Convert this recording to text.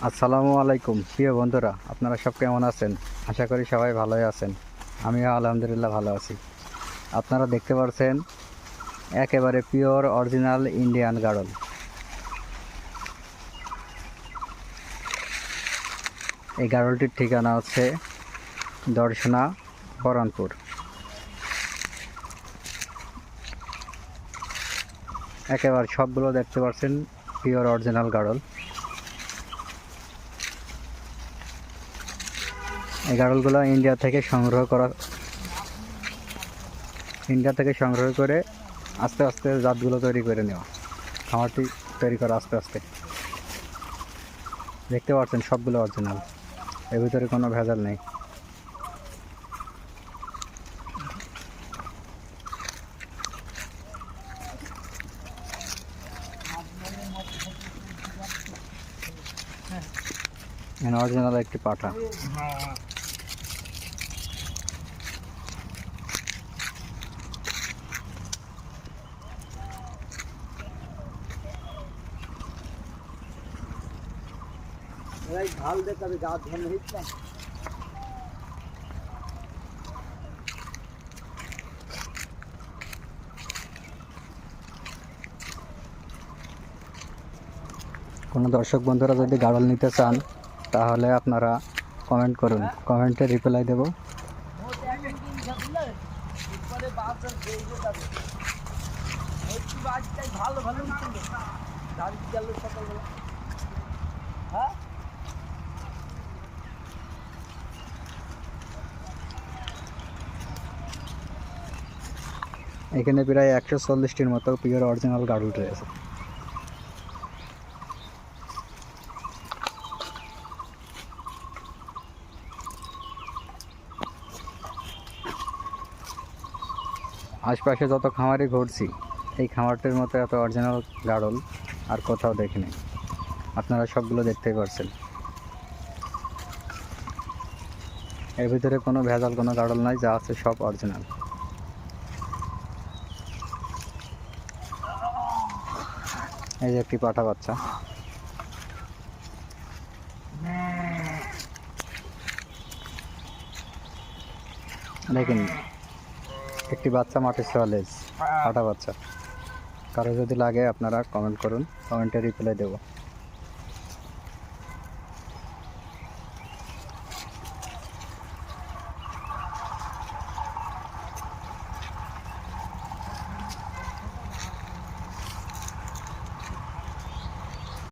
আসসালামু আলাইকুম প্রিয় বন্ধুরা, আপনারা সব কেমন আছেন? আশা করি সবাই ভালোই আছেন। আমিও আলহামদুলিল্লাহ ভালো আছি। আপনারা দেখতে পাচ্ছেন একেবারে পিওর অরিজিনাল ইন্ডিয়ান গাড়ল। এই গাড়লটির ঠিকানা হচ্ছে দর্শনা, বহরমপুর। একেবারে সবগুলো দেখতে পাচ্ছেন পিওর অরিজিনাল গাড়ল। এই গাড়লগুলো ইন্ডিয়া থেকে সংগ্রহ করে আস্তে আস্তে জাতগুলো তৈরি করে নেওয়া, খামারটি তৈরি করা আস্তে আস্তে। দেখতে পাচ্ছেন সবগুলো অরিজিনাল, এর ভিতরে কোনো ভেজাল নেই। অরিজিনাল একটি পাঠা। ঢাল দে তবে গা ধন হইছে। কোনো দর্শক বন্ধুরা যদি গাড়ল নিতে চান তাহলে আপনারা কমেন্ট করুন, কমেন্টে রিপ্লাই দেব। ভালো ভালো গেল সকালবেলা। হ্যাঁ এখানে প্রায় 140টির মতো পিওর অরিজিনাল গাড়ল রয়েছে। আশপাশে যত খামারই ঘুরছি, এই খামারটির মতো এত অরিজিনাল গাড়ল আর কোথাও দেখিনি। আপনারা সবগুলো দেখতেই পারছেন, এর ভিতরে কোনো ভেজাল কোনো গাড়ল নাই, যা আছে সব অরিজিনাল। এই যে একটি পাঠা বাচ্চা, দেখেন একটি বাচ্চা মাটির সোয়ালেজ পাঠা বাচ্চা। কারো যদি লাগে আপনারা কমেন্ট করুন, কমেন্টে রিপ্লাই দেবো।